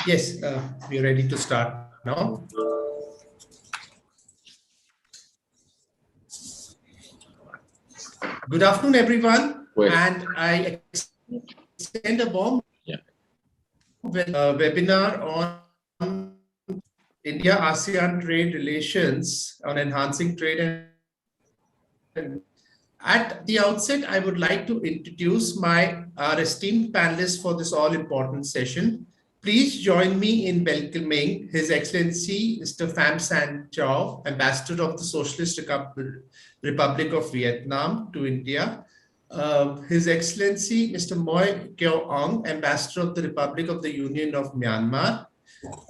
Yes, we're ready to start now. Good afternoon, everyone. And I extend a warm webinar on India-ASEAN trade relations, on enhancing trade. And at the outset, I would like to introduce our esteemed panelists for this all-important session. Please join me in welcoming His Excellency Mr. Pham Chau, Ambassador of the Socialist Republic of Vietnam to India. His Excellency Mr. Kyaw, Ambassador of the Republic of the Union of Myanmar.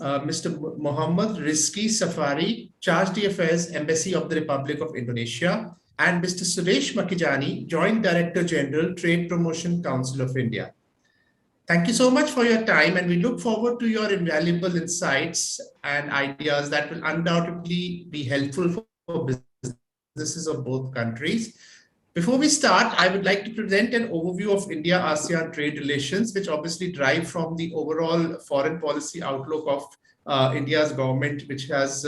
Mr. Mochammad Rizki Safary, Charge d'Affaires, Embassy of the Republic of Indonesia, and Mr. Suresh Makhijani, Joint Director General, Trade Promotion Council of India. Thank you so much for your time, and we look forward to your invaluable insights and ideas that will undoubtedly be helpful for businesses of both countries. Before we start, I would like to present an overview of India-ASEAN trade relations, which obviously derive from the overall foreign policy outlook of India's government, which has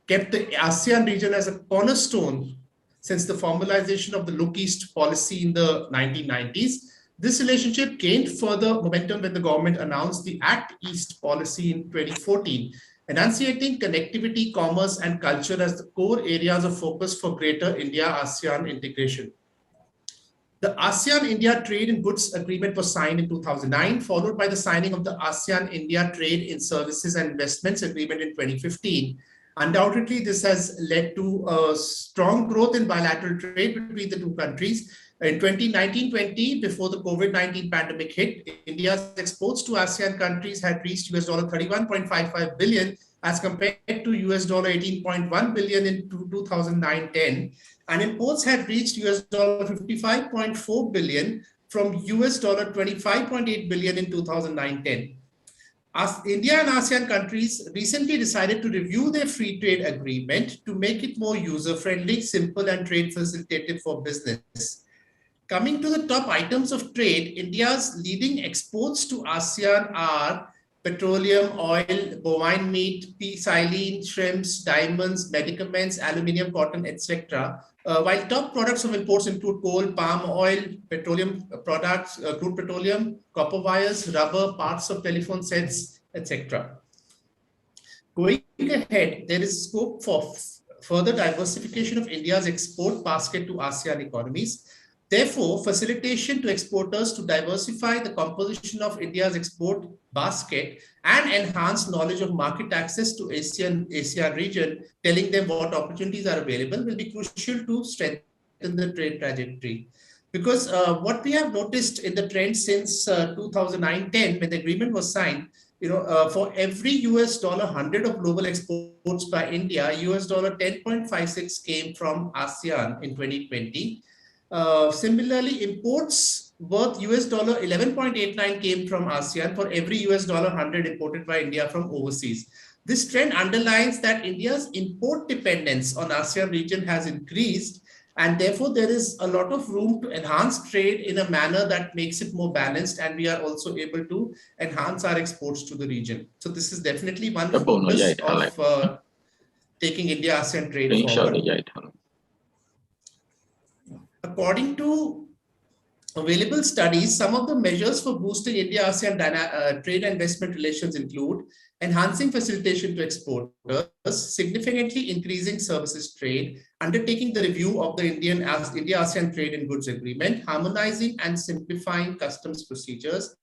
kept the ASEAN region as a cornerstone since the formalization of the Look East policy in the 1990s. This relationship gained further momentum when the government announced the Act East policy in 2014, enunciating connectivity, commerce, and culture as the core areas of focus for greater India-ASEAN integration. The ASEAN-India Trade in Goods Agreement was signed in 2009, followed by the signing of the ASEAN-India Trade in Services and Investments Agreement in 2015. Undoubtedly, this has led to a strong growth in bilateral trade between the two countries. In 2019-20, before the COVID-19 pandemic hit, India's exports to ASEAN countries had reached $31.55 billion as compared to $18.1 billion in 2009-10, and imports had reached $55.4 billion from $25.8 billion in 2009-10. India and ASEAN countries recently decided to review their free trade agreement to make it more user-friendly, simple, and trade facilitative for business. Coming to the top items of trade, India's leading exports to ASEAN are petroleum, oil, bovine meat, silene, shrimps, diamonds, medicaments, aluminium, cotton, etc. While top products of imports include coal, palm oil, petroleum products, crude petroleum, copper wires, rubber, parts of telephone sets, etc. Going ahead, there is scope for further diversification of India's export basket to ASEAN economies. Therefore, facilitation to exporters to diversify the composition of India's export basket and enhance knowledge of market access to ASEAN region, telling them what opportunities are available, will be crucial to strengthen the trade trajectory. Because what we have noticed in the trend since 2009-10, when the agreement was signed, for every $100 of global exports by India, $10.56 came from ASEAN in 2020. Similarly, imports worth $11.89 came from ASEAN for every $100 imported by India from overseas. This trend underlines that India's import dependence on ASEAN region has increased, and therefore there is a lot of room to enhance trade in a manner that makes it more balanced, and we are also able to enhance our exports to the region. So this is definitely one focus of taking India-ASEAN trade forward. According to available studies, some of the measures for boosting India-ASEAN trade and investment relations include enhancing facilitation to exporters, significantly increasing services trade, undertaking the review of the India-ASEAN Trade in Goods Agreement, harmonizing and simplifying customs procedures,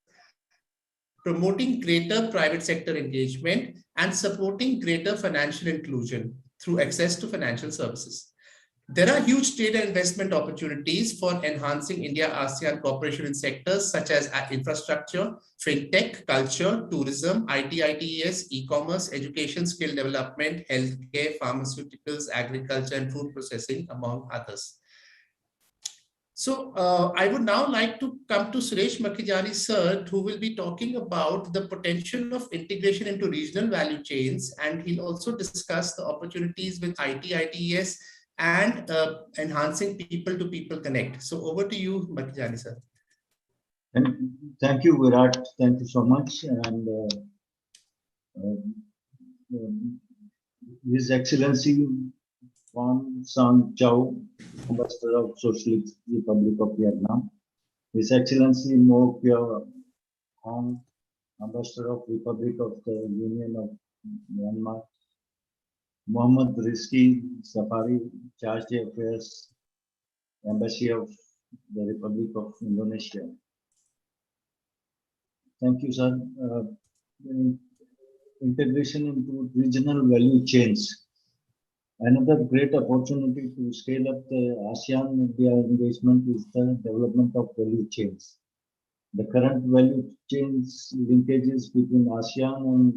promoting greater private sector engagement, and supporting greater financial inclusion through access to financial services. There are huge trade and investment opportunities for enhancing India-ASEAN cooperation in sectors such as infrastructure, fintech, culture, tourism, IT/ITES, e-commerce, education, skill development, healthcare, pharmaceuticals, agriculture, and food processing, among others. So I would now like to come to Suresh Makhijani, sir, who will be talking about the potential of integration into regional value chains, and he'll also discuss the opportunities with IT/ITES and enhancing people-to-people connect. So over to you, Makhijani, sir. Thank you, Virat. Thank you so much. And His Excellency Pham Chau, Ambassador of Socialist Republic of Vietnam. His Excellency Kyaw, Aung, Ambassador of Republic of the Union of Myanmar. Mochammad Rizki, Safary, Charge d'Affaires, Embassy of the Republic of Indonesia. Thank you, sir. Integration into regional value chains. Another great opportunity to scale up the ASEAN-India engagement is the development of value chains. The current value chains linkages between ASEAN and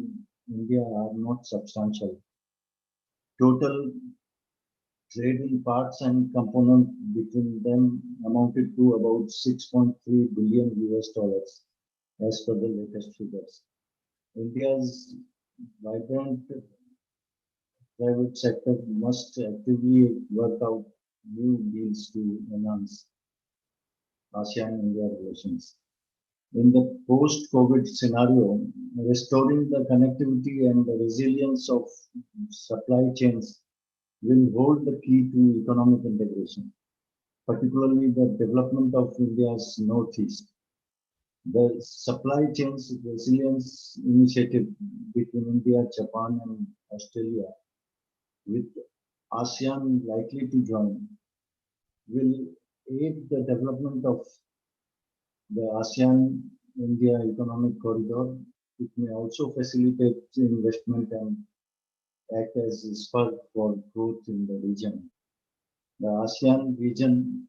India are not substantial. Total trade in parts and components between them amounted to about 6.3 billion US dollars as per the latest figures. India's vibrant private sector must actively work out new deals to enhance ASEAN-India relations. In the post-COVID scenario, restoring the connectivity and the resilience of supply chains will hold the key to economic integration, particularly the development of India's northeast. The supply chains resilience initiative between India, Japan, and Australia, with ASEAN likely to join, will aid the development of the ASEAN-India economic corridor. It may also facilitate investment and act as a spur for growth in the region. The ASEAN region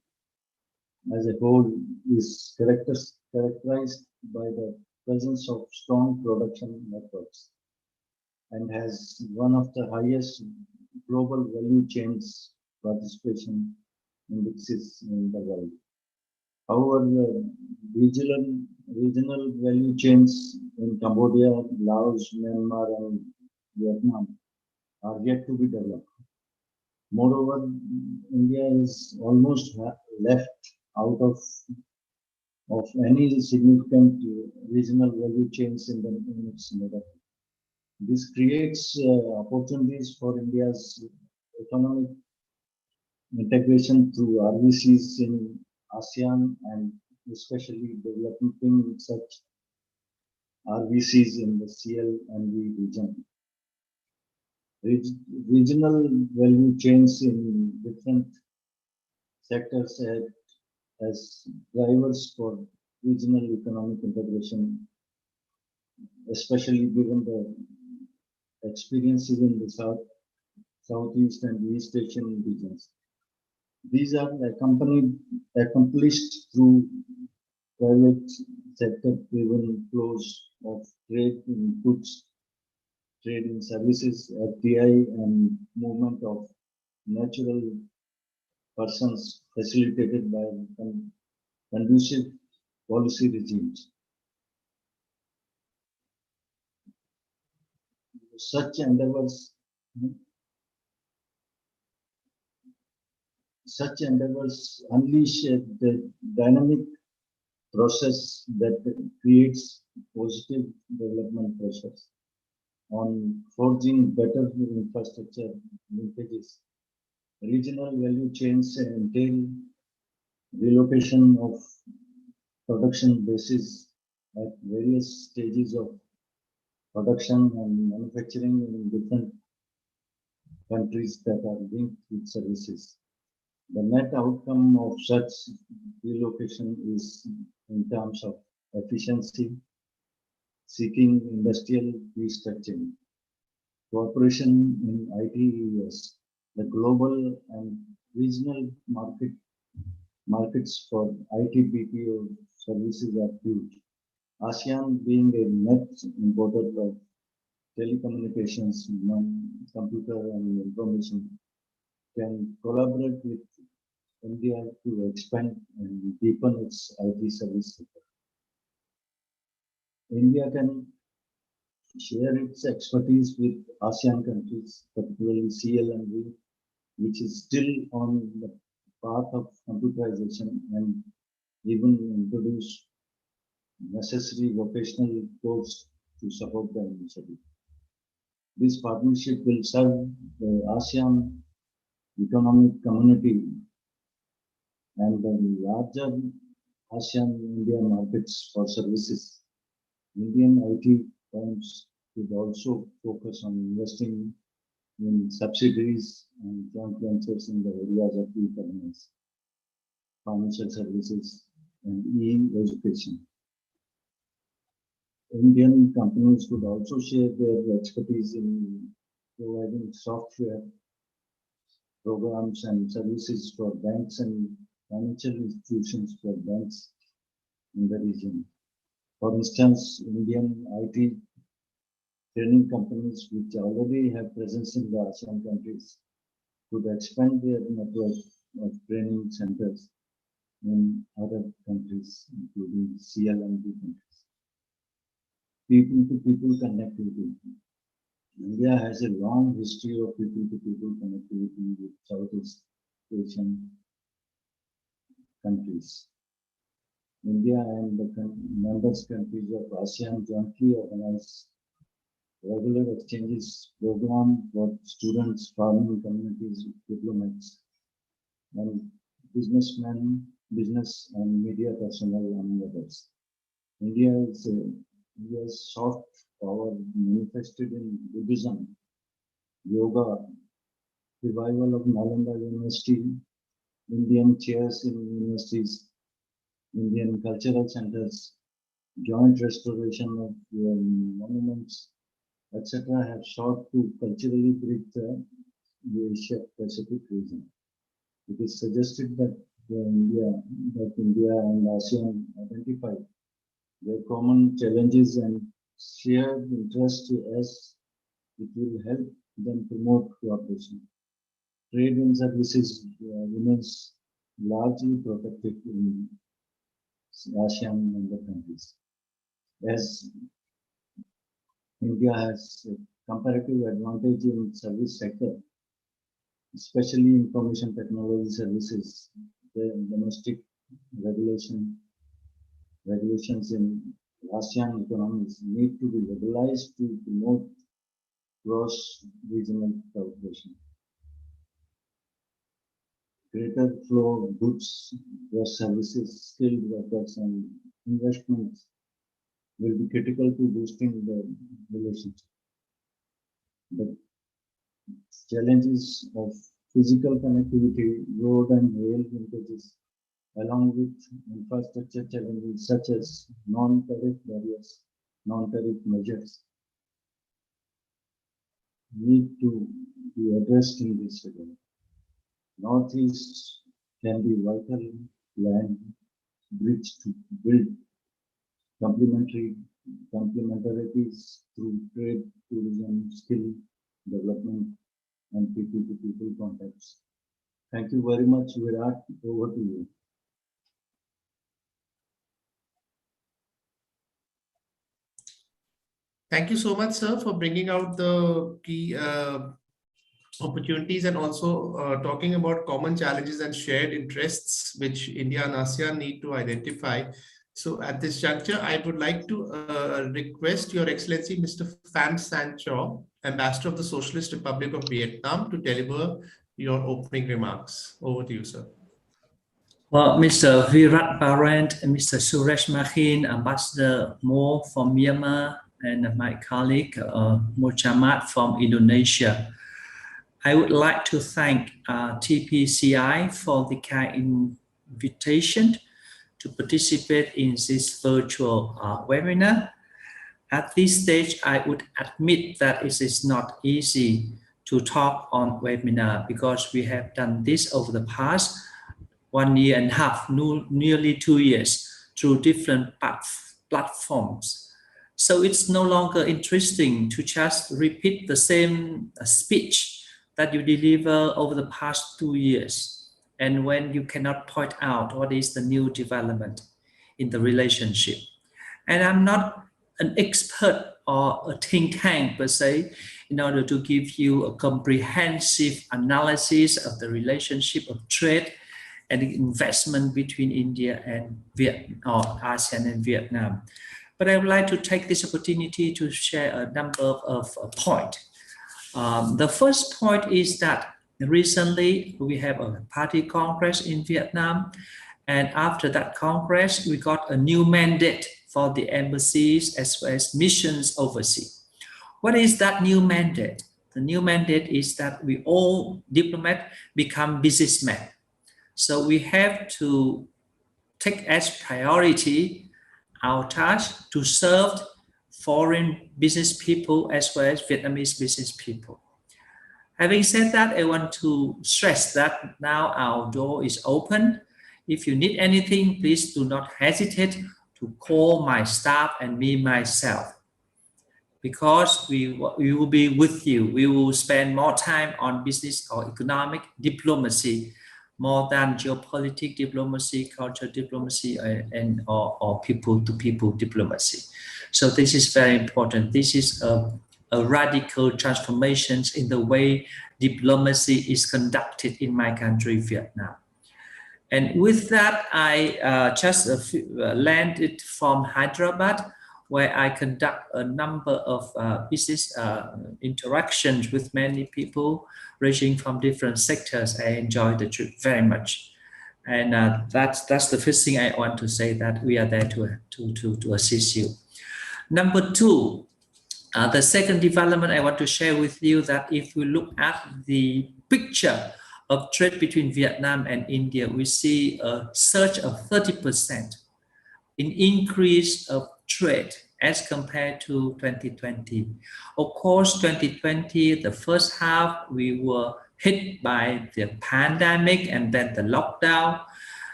as a whole is characterized by the presence of strong production networks and has one of the highest global value chains participation indexes in the world. However, the regional value chains in Cambodia, Laos, Myanmar, and Vietnam are yet to be developed. Moreover, India is almost left out of any significant regional value chains in its neighborhood. This creates opportunities for India's economic integration through RVCs in ASEAN and especially developing such RVCs in the CL&V region. Regional value chains in different sectors act as drivers for regional economic integration, especially given the experiences in the Southeast and East Asian regions. These are accomplished through private sector-driven flows of trade in goods, trade in services, FDI, and movement of natural persons facilitated by conducive policy regimes. Such endeavors unleash the dynamic process that creates positive development pressures on forging better infrastructure linkages. Regional value chains entail relocation of production bases at various stages of production and manufacturing in different countries that are linked with services. The net outcome of such relocation is in terms of efficiency, seeking industrial restructuring. Cooperation in ITES, the global and regional markets for IT BPO services are huge. ASEAN being a net importer of telecommunications, computer and information can collaborate with India to expand and deepen its IT service sector. India can share its expertise with ASEAN countries, particularly CLMV, which is still on the path of computerization, and even introduce necessary vocational course to support the initiative. This partnership will serve the ASEAN economic community and the larger ASEAN-India markets for services. Indian IT firms should also focus on investing in subsidiaries and joint ventures in the areas of e-commerce, financial services, and e-education. Indian companies could also share their expertise in providing software programs and services for banks and financial institutions for banks in the region. For instance, Indian IT training companies which already have presence in the ASEAN countries could expand their network of training centers in other countries, including CLMV countries. People-to-people connectivity. India has a long history of people-to-people connectivity with Southeast Asian countries. India and the members countries of ASEAN jointly organize regular exchanges program for students, farming communities, diplomats, and businessmen, business and media personnel, among others. India's soft power manifested in Buddhism, yoga, revival of Nalanda University, Indian chairs in universities, Indian cultural centers, joint restoration of monuments, etc., have sought to culturally bridge the Asia-Pacific region. It is suggested that India and ASEAN identify their common challenges and shared interest as it will help them promote cooperation. Trade in services remains largely protected in ASEAN member countries, as India has a comparative advantage in service sector, especially information technology services. The domestic regulations in ASEAN economies need to be legalized to promote cross-regional cooperation. Greater flow of goods, services, skilled workers, and investments will be critical to boosting the relationship. The challenges of physical connectivity, road and rail linkages, along with infrastructure challenges such as non-tariff barriers, non-tariff measures, need to be addressed in this regard. Northeast can be vital land bridge to build complementarities through trade, tourism, skill development, and people-to-people contacts. Thank you very much, Virat. Over to you. Thank you so much, sir, for bringing out the key opportunities and also talking about common challenges and shared interests which India and ASEAN need to identify. So at this juncture, I would like to request Your Excellency Mr. Pham Chau, Ambassador of the Socialist Republic of Vietnam, to deliver your opening remarks. Over to you, sir. Well, Mr. Virat and Mr. Suresh Ambassador Mo from Myanmar, and my colleague Mochammad from Indonesia. I would like to thank TPCI for the kind invitation to participate in this virtual webinar. at this stage, I would admit that it is not easy to talk on webinar because we have done this over the past 1.5 years, nearly 2 years, through different platforms. So it's no longer interesting to just repeat the same speech that you deliver over the past 2 years. And when you cannot point out what is the new development in the relationship. And I'm not an expert or a think tank per se, in order to give you a comprehensive analysis of the relationship of trade and investment between India and Vietnam, or ASEAN and Vietnam. But I would like to take this opportunity to share a number of points. The first point is that recently we have a party congress in Vietnam, and after that congress, we got a new mandate for the embassies as well as missions overseas. What is that new mandate? The new mandate is that we all diplomats become businessmen. So we have to take as priority our task to serve foreign business people as well as Vietnamese business people. Having said that, I want to stress that now our door is open. If you need anything, please do not hesitate to call my staff and me myself, because we will be with you. We will spend more time on business or economic diplomacy more than geopolitical diplomacy, cultural diplomacy, or people-to-people diplomacy. So this is very important. This is a radical transformation in the way diplomacy is conducted in my country, Vietnam. And with that, I just landed from Hyderabad, where I conduct a number of business interactions with many people ranging from different sectors. I enjoyed the trip very much. And that's the first thing I want to say, that we are there to assist you. Number two, the second development I want to share with you, that if we look at the picture of trade between Vietnam and India, we see a surge of 30% in increase of trade as compared to 2020. Of course, 2020, the first half, we were hit by the pandemic and then the lockdown.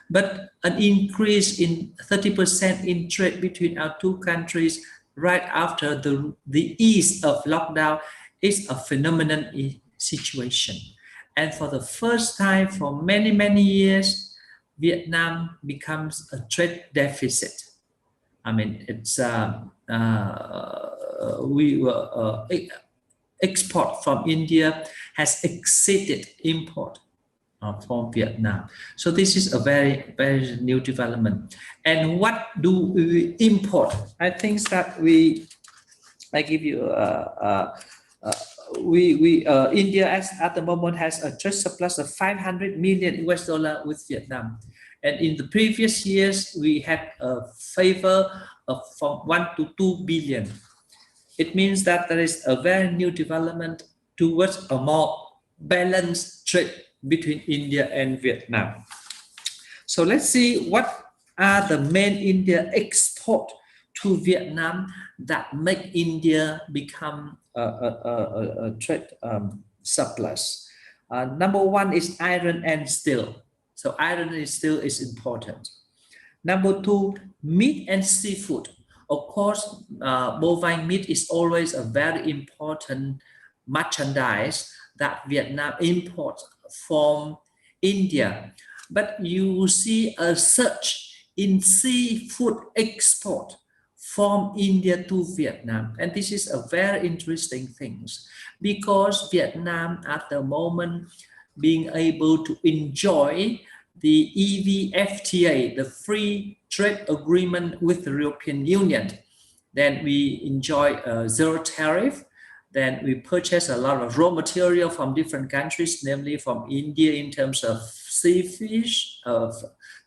But an increase in 30% in trade between our two countries right after the ease of lockdown is a phenomenal situation. And for the first time for many, many years, Vietnam becomes a trade deficit. I mean, it's export from India has exceeded import from Vietnam. So this is a very, very new development. And what do we import? I think that I give you India at the moment has a trade surplus of 500 million US dollar with Vietnam. And in the previous years, we had a favor of from 1 to 2 billion. It means that there is a very new development towards a more balanced trade between India and Vietnam. So let's see what are the main India export to Vietnam that make India become a trade surplus. Number one is iron and steel. So iron and steel is important. Number two, meat and seafood. Of course, bovine meat is always a very important merchandise that Vietnam imports from India. But you see a surge in seafood export from India to Vietnam. And this is a very interesting thing, because Vietnam at the moment being able to enjoy the EVFTA, the free trade agreement with the European Union. Then we enjoy zero tariff. Then we purchase a lot of raw material from different countries, namely from India in terms of seafish, of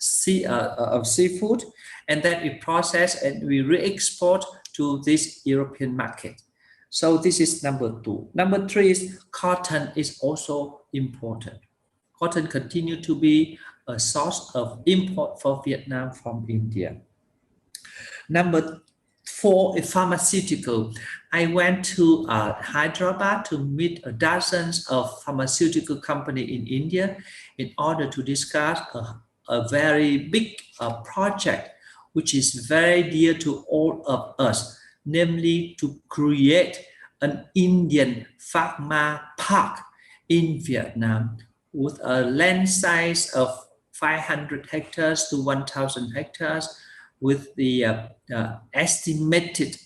seafood, and then we process and we re-export to this European market. So this is number two. Number three is cotton is also important. Cotton continue to be a source of import for Vietnam from India. Number for a pharmaceutical. I went to Hyderabad to meet dozens of pharmaceutical companies in India in order to discuss a very big project, which is very dear to all of us, namely to create an Indian pharma park in Vietnam with a land size of 500 hectares to 1,000 hectares, with the estimated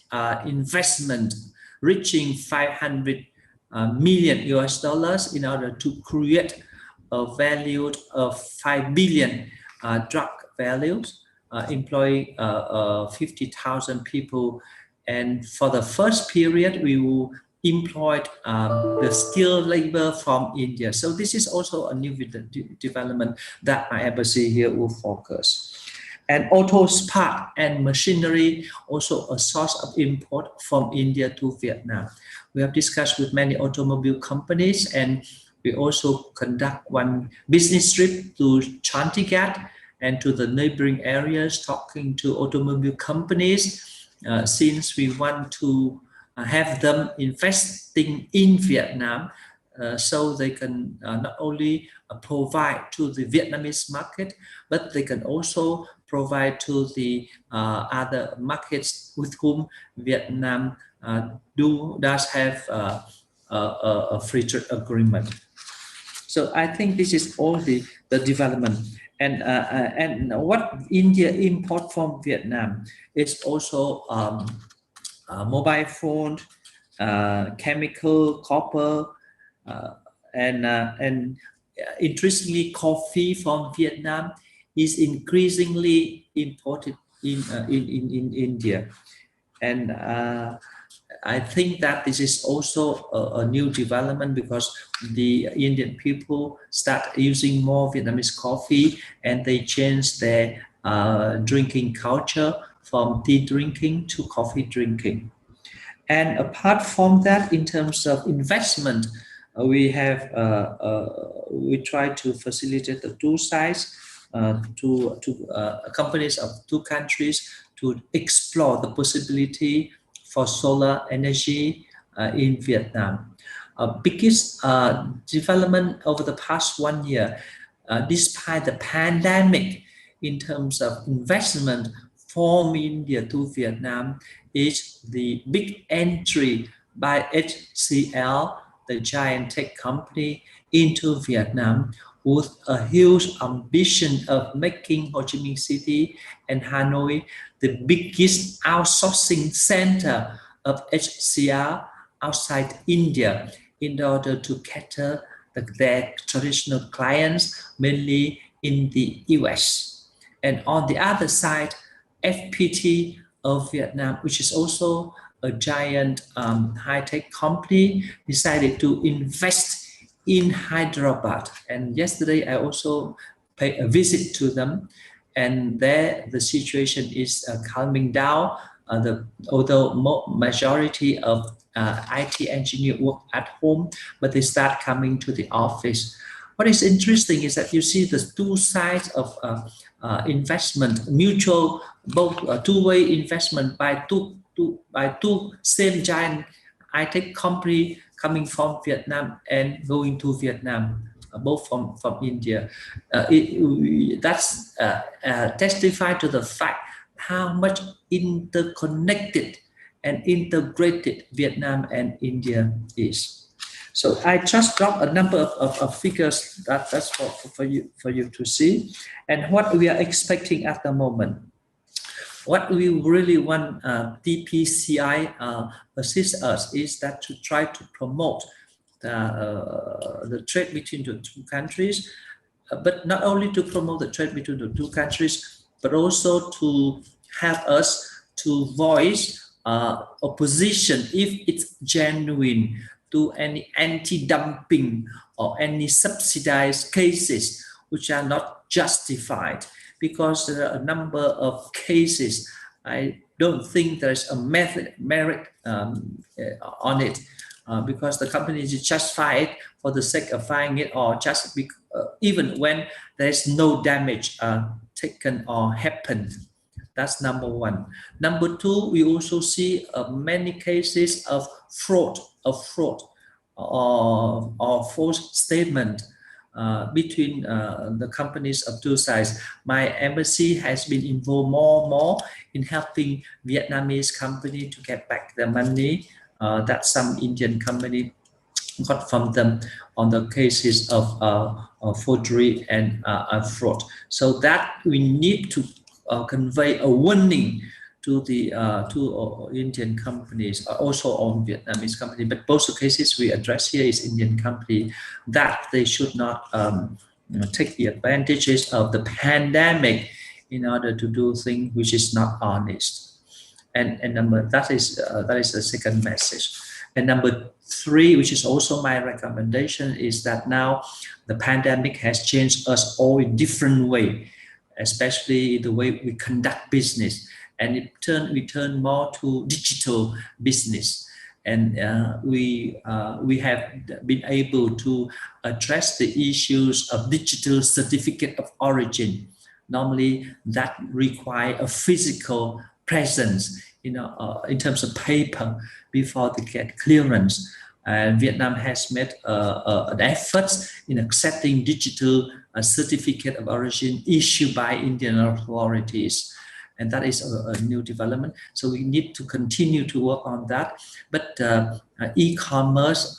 investment reaching 500 million US dollars in order to create a value of 5 billion drug values, employing 50,000 people. And for the first period, we will employ the skilled labor from India. So this is also a new development that my embassy here will focus. And auto part and machinery, also a source of import from India to Vietnam. We have discussed with many automobile companies, and we also conduct one business trip to Chandigarh and to the neighboring areas, talking to automobile companies, since we want to have them investing in Vietnam, so they can not only provide to the Vietnamese market, but they can also provide to the other markets with whom Vietnam does have a free trade agreement. So I think this is all the development. And what India import from Vietnam is also mobile phone, chemical, copper, and interestingly, coffee from Vietnam is increasingly imported in India. And I think that this is also a new development, because the Indian people start using more Vietnamese coffee, and they change their drinking culture from tea drinking to coffee drinking. And apart from that, in terms of investment, we try to facilitate the two sides to companies of two countries to explore the possibility for solar energy in Vietnam. Biggest development over the past 1 year, despite the pandemic, in terms of investment from India to Vietnam, is the big entry by HCL, the giant tech company, into Vietnam, with a huge ambition of making Ho Chi Minh City and Hanoi the biggest outsourcing center of HCL outside India, in order to cater their traditional clients, mainly in the US. And on the other side, FPT of Vietnam, which is also a giant high-tech company, decided to invest in Hyderabad. And yesterday I also paid a visit to them, and there the situation is calming down. Although majority of IT engineers work at home, but they start coming to the office. What is interesting is that you see the two sides of investment, mutual, both two-way investment by two same giant high-tech company coming from Vietnam and going to Vietnam, both from India. That's testify to the fact how much interconnected and integrated Vietnam and India is. So I just dropped a number of figures that's for you to see, and what we are expecting at the moment. What we really want DPCI assist us is that to try to promote the trade between the two countries, but not only to promote the trade between the two countries, but also to help us to voice opposition, if it's genuine, to any anti-dumping or any subsidized cases which are not justified, because there are a number of cases. I don't think there's a merit on it, because the companies just fire it for the sake of firing it, or just even when there's no damage taken or happened. That's number one. Number two, we also see many cases of fraud or false statement between the companies of two sides. My embassy has been involved more in helping Vietnamese company to get back their money that some Indian company got from them on the cases of forgery and fraud. So that we need to convey a warning to the Indian companies, also on Vietnamese company, but both the cases we address here is Indian company, that they should not take the advantages of the pandemic in order to do things which is not honest. And number that is the second message. And number three, which is also my recommendation, is that now the pandemic has changed us all in different way, especially the way we conduct business. And we turn more to digital business. And we have been able to address the issues of digital certificate of origin. Normally that require a physical presence, in terms of paper before they get clearance. And Vietnam has made an effort in accepting digital certificate of origin issued by Indian authorities. And that is a new development. So we need to continue to work on that. But e-commerce,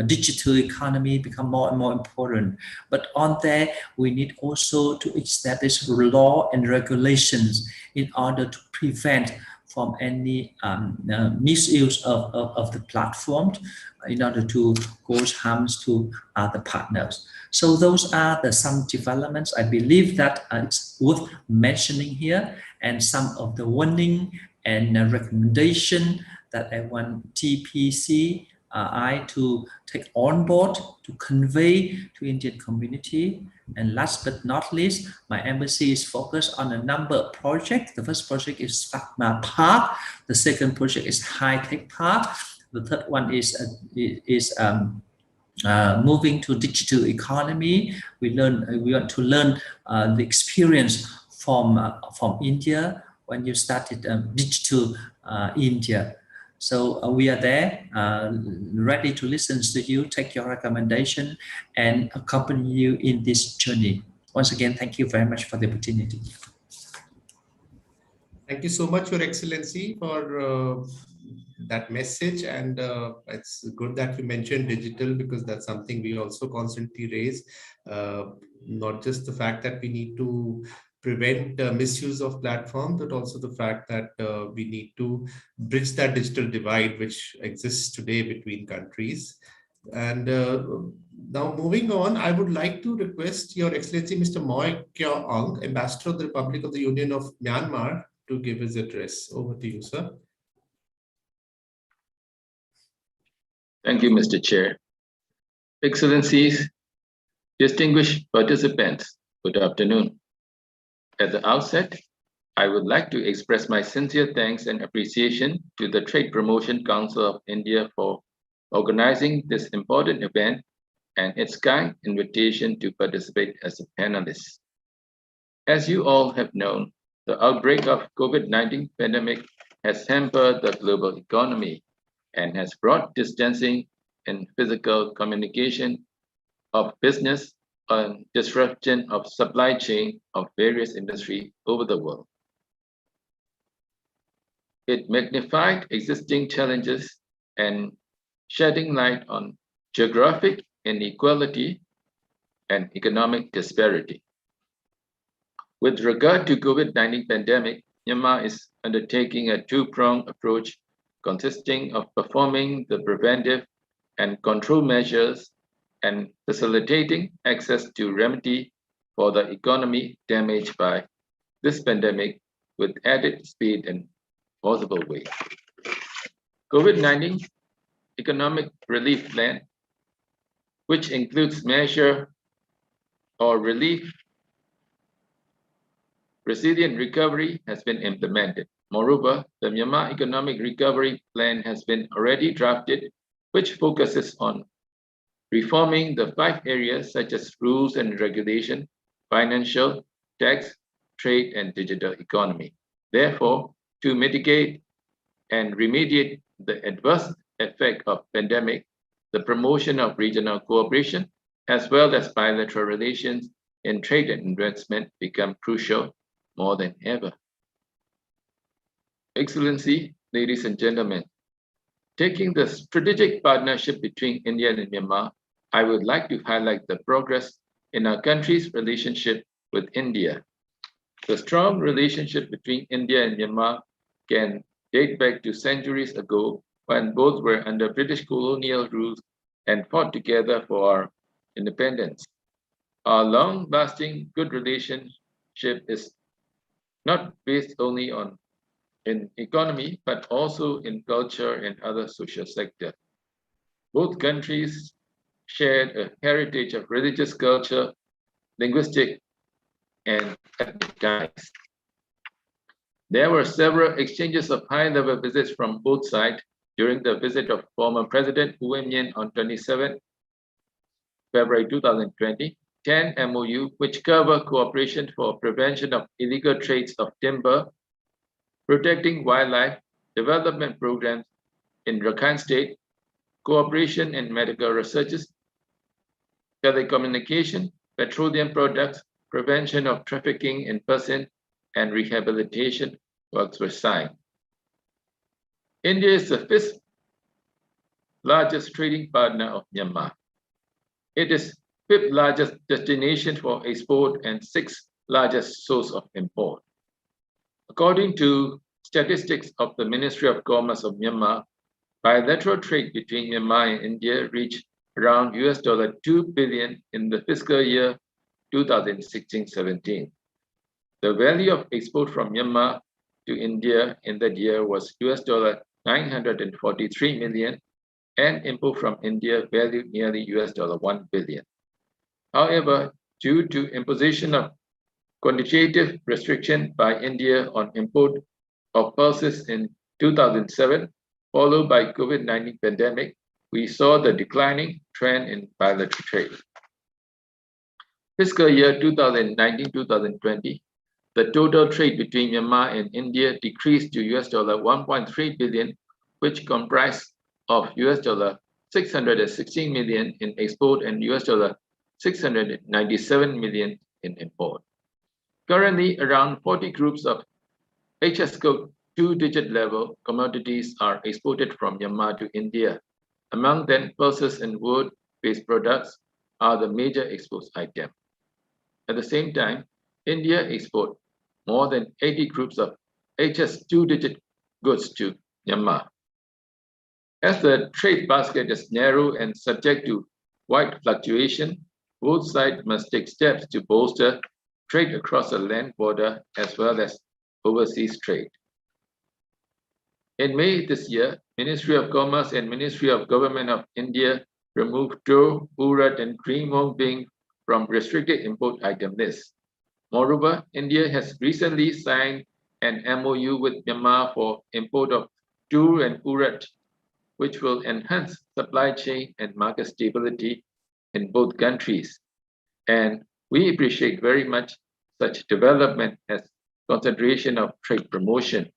digital economy become more and more important. But on there, we need also to establish law and regulations in order to prevent from any misuse of the platform in order to cause harms to other partners. So those are some developments I believe that it's worth mentioning here, and some of the warning and recommendation that I want TPC to take on board to convey to Indian community. And last but not least, my embassy is focused on a number of projects. The first project is Fatma Park. The second project is High Tech Park. The third one is moving to digital economy. We want to learn the experience from India when you started digital India. So we are there, ready to listen to you, take your recommendation, and accompany you in this journey. Once again, thank you very much for the opportunity. Thank you so much, Your Excellency, for that message. And it's good that you mentioned digital, because that's something we also constantly raise. Not just the fact that we need to prevent misuse of platforms, but also the fact that we need to bridge that digital divide which exists today between countries. And now moving on, I would like to request Your Excellency Mr. Kyaw, Ambassador of the Republic of the Union of Myanmar, to give his address. Over to you, sir. Thank you, Mr. Chair. Excellencies, distinguished participants, good afternoon. At the outset, I would like to express my sincere thanks and appreciation to the Trade Promotion Council of India for organizing this important event and its kind invitation to participate as a panelist. As you all have known, the outbreak of COVID-19 pandemic has hampered the global economy and has brought distancing and physical communication of business and disruption of supply chain of various industries over the world. It magnified existing challenges and shedding light on geographic inequality and economic disparity. With regard to COVID-19 pandemic, Myanmar is undertaking a two-pronged approach consisting of performing the preventive and control measures and facilitating access to remedy for the economy damaged by this pandemic with added speed and possible way. COVID-19 Economic Relief Plan, which includes measure or relief, resilient recovery has been implemented. Moreover, the Myanmar Economic Recovery Plan has been already drafted, which focuses on reforming the 5 areas such as rules and regulation, financial, tax, trade, and digital economy. Therefore, to mitigate and remediate the adverse effect of pandemic, the promotion of regional cooperation, as well as bilateral relations in trade and investment become crucial more than ever. Excellency, ladies and gentlemen, taking the strategic partnership between India and Myanmar, I would like to highlight the progress in our country's relationship with India. The strong relationship between India and Myanmar can date back to centuries ago when both were under British colonial rule and fought together for our independence. Our long-lasting good relationship is not based only in economy, but also in culture and other social sectors. Both countries shared a heritage of religious culture, linguistic, and ethnic ties. There were several exchanges of high-level visits from both sides during the visit of former President Hu Yen on 27 February 2020, 10 MOU which cover cooperation for prevention of illegal trades of timber, protecting wildlife, development programs in Rakhine State, cooperation in medical researches, telecommunication, petroleum products, prevention of trafficking in persons, and rehabilitation works were signed. India is the fifth largest trading partner of Myanmar. It is fifth largest destination for export and sixth largest source of import. According to statistics of the Ministry of Commerce of Myanmar, bilateral trade between Myanmar and India reached around $2 billion in the fiscal year 2016-17. The value of export from Myanmar to India in that year was $943 million, and import from India valued nearly $1 billion. However, due to imposition of quantitative restriction by India on import of pulses in 2007, followed by COVID-19 pandemic, we saw the declining trend in bilateral trade. Fiscal year 2019-2020, the total trade between Myanmar and India decreased to $1.3 billion, which comprised of $616 million in export and $697 million in import. Currently, around 40 groups of HS code two-digit level commodities are exported from Myanmar to India. Among them, pulses and wood-based products are the major export item. At the same time, India exports more than 80 groups of HS two-digit goods to Myanmar. As the trade basket is narrow and subject to wide fluctuation, both sides must take steps to bolster trade across the land border as well as overseas trade. In May this year, Ministry of Commerce and Ministry of Government of India removed Chau, Virat, and green mung bean from restricted import item list. Moreover, India has recently signed an MOU with Myanmar for import of Chau and Virat, which will enhance supply chain and market stability in both countries. And we appreciate very much such development as consideration of trade promotion.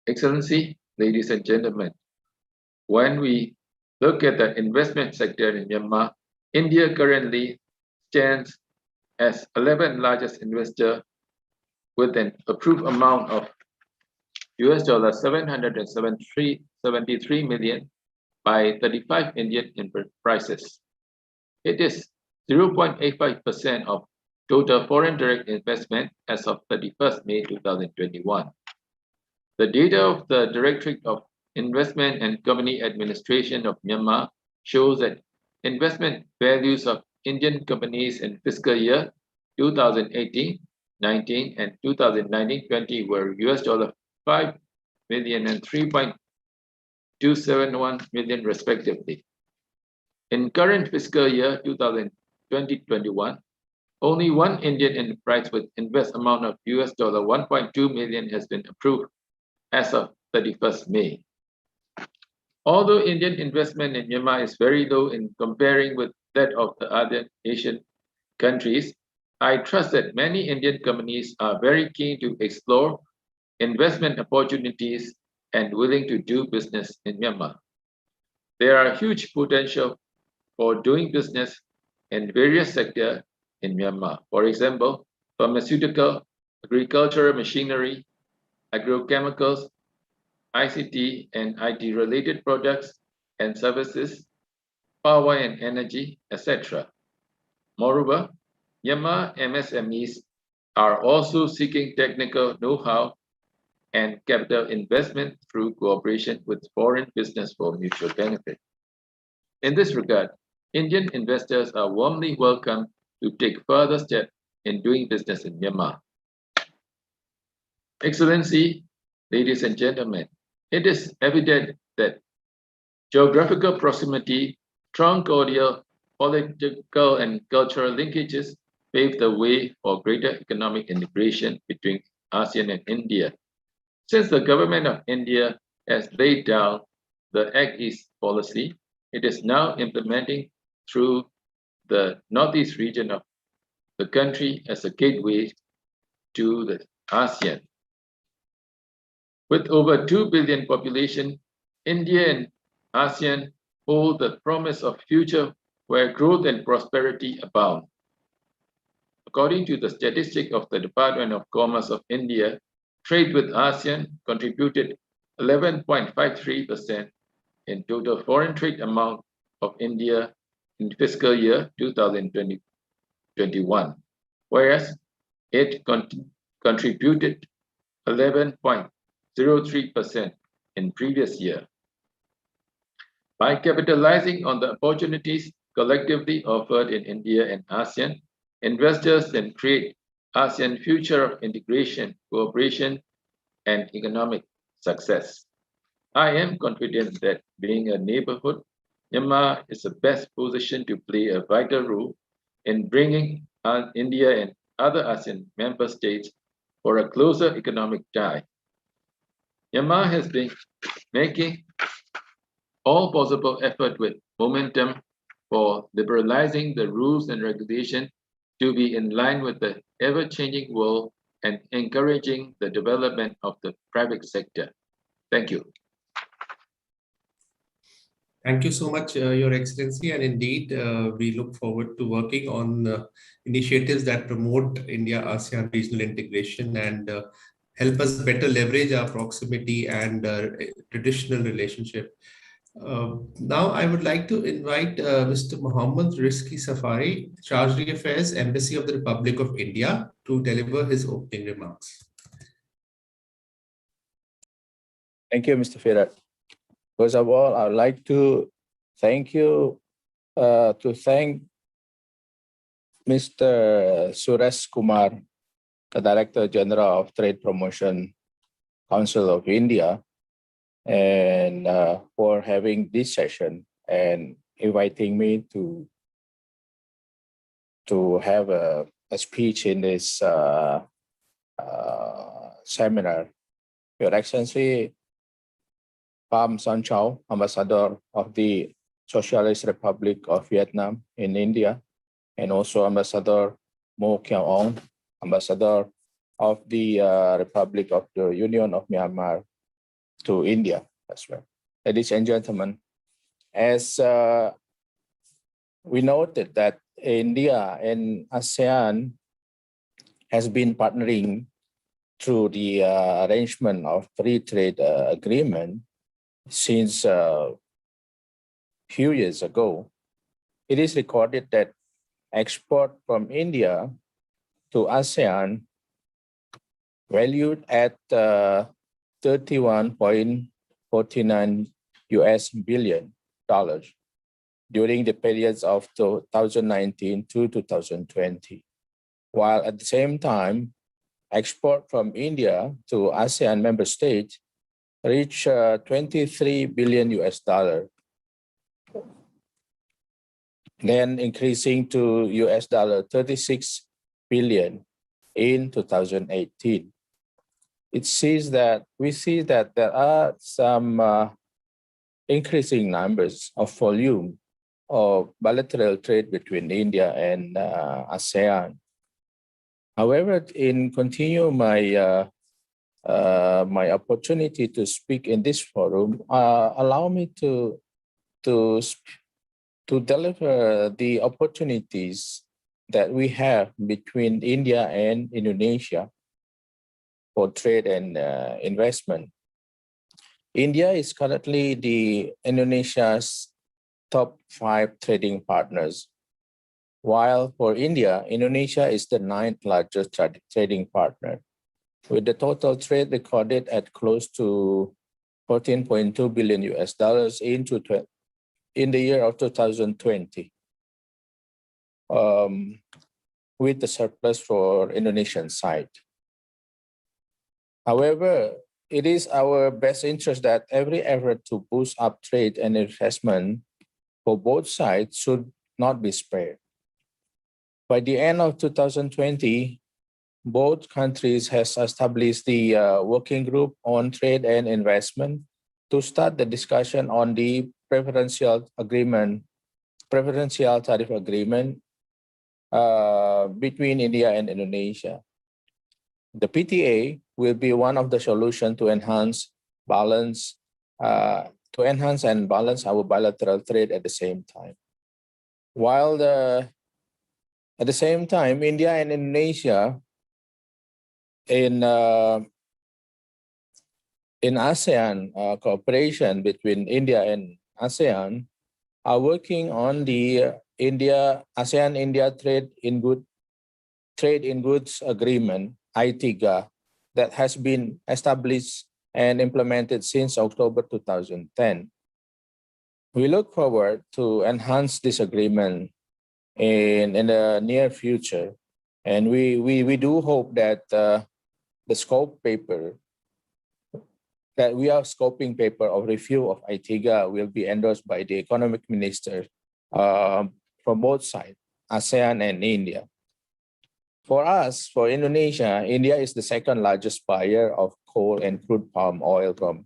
Excellency, ladies and gentlemen, when we look at the investment sector in Myanmar, India currently stands as 11th largest investor with an approved amount of $773 million by 35 Indian enterprises. It is 0.85% of total foreign direct investment as of 31st May 2021. The data of the Directorate of Investment and Company Administration of Myanmar shows that investment values of Indian companies in fiscal year 2018-19 and 2019-20 were $5 million and $3.271 million respectively. In current fiscal year 2020-21, only one Indian enterprise with invest amount of $1.2 million has been approved as of 31st May. Although Indian investment in Myanmar is very low in comparing with that of the other Asian countries, I trust that many Indian companies are very keen to explore investment opportunities and willing to do business in Myanmar. There are huge potential for doing business in various sectors in Myanmar. For example, pharmaceutical, agricultural machinery, agrochemicals, ICT and IT related products and services, power and energy, etc. Moreover, Myanmar MSMEs are also seeking technical know-how and capital investment through cooperation with foreign business for mutual benefit. In this regard, Indian investors are warmly welcome to take further steps in doing business in Myanmar. Excellency, ladies and gentlemen, it is evident that geographical proximity, strong cordial political and cultural linkages pave the way for greater economic integration between ASEAN and India. Since the government of India has laid down the Act East policy, it is now implementing through the Northeast region of the country as a gateway to the ASEAN. With over 2 billion population, India and ASEAN hold the promise of future where growth and prosperity abound. According to the statistic of the Department of Commerce of India, trade with ASEAN contributed 11.53% in total foreign trade amount of India in fiscal year 2021, whereas it contributed 11.03% in previous year. By capitalizing on the opportunities collectively offered in India and ASEAN, investors can create ASEAN future of integration, cooperation, and economic success. I am confident that being a neighborhood, Myanmar is the best position to play a vital role in bringing India and other ASEAN member states for a closer economic tie. Myanmar has been making all possible effort with momentum for liberalizing the rules and regulations to be in line with the ever-changing world and encouraging the development of the private sector. Thank you. Thank you so much, Your Excellency. And indeed, we look forward to working on initiatives that promote India-ASEAN regional integration and help us better leverage our proximity and traditional relationship. Now, I would like to invite Mr. Mochammad Rizki Safary, Chargé d'Affaires, Embassy of the Republic of India, to deliver his opening remarks. Thank you, Mr. Virat. First of all, I would like to thank you, Mr. Suresh Kumar, the Director General of Trade Promotion Council of India, and for having this session and inviting me to have a speech in this seminar. Your Excellency, Pham Chau, Ambassador of the Socialist Republic of Vietnam in India, and also Ambassador Mochammad, Ambassador of the Republic of the Union of Myanmar to India as well. Ladies and gentlemen, as we noted that India and ASEAN has been partnering through the arrangement of free trade agreement since a few years ago. It is recorded that export from India to ASEAN valued at 31.49 US billion dollars during the periods of 2019 to 2020, while at the same time, export from India to ASEAN member states reached 23 billion US dollar, then increasing to US dollar 36 billion in 2018. We see that there are some increasing numbers of volume of bilateral trade between India and ASEAN. However, in continue my opportunity to speak in this forum, allow me to deliver the opportunities that we have between India and Indonesia for trade and investment. India is currently the Indonesia's top 5 trading partners, while for India, Indonesia is the 9th largest trading partner, with the total trade recorded at close to 14.2 billion US dollars in the year of 2020, with the surplus for Indonesian side. However, it is our best interest that every effort to boost up trade and investment for both sides should not be spared. By the end of 2020, both countries has established the working group on trade and investment to start the discussion on the preferential tariff agreement between India and Indonesia. The PTA will be one of the solutions to enhance and balance our bilateral trade at the same time. While at the same time, India and Indonesia in ASEAN cooperation between India and ASEAN are working on the ASEAN-India Trade in Goods Agreement, ITIGA, that has been established and implemented since October 2010. We look forward to enhance this agreement in the near future, and we do hope that the scope paper that we are scoping paper of review of ITIGA will be endorsed by the economic minister from both sides, ASEAN and India. For us, for Indonesia, India is the 2nd largest buyer of coal and crude palm oil from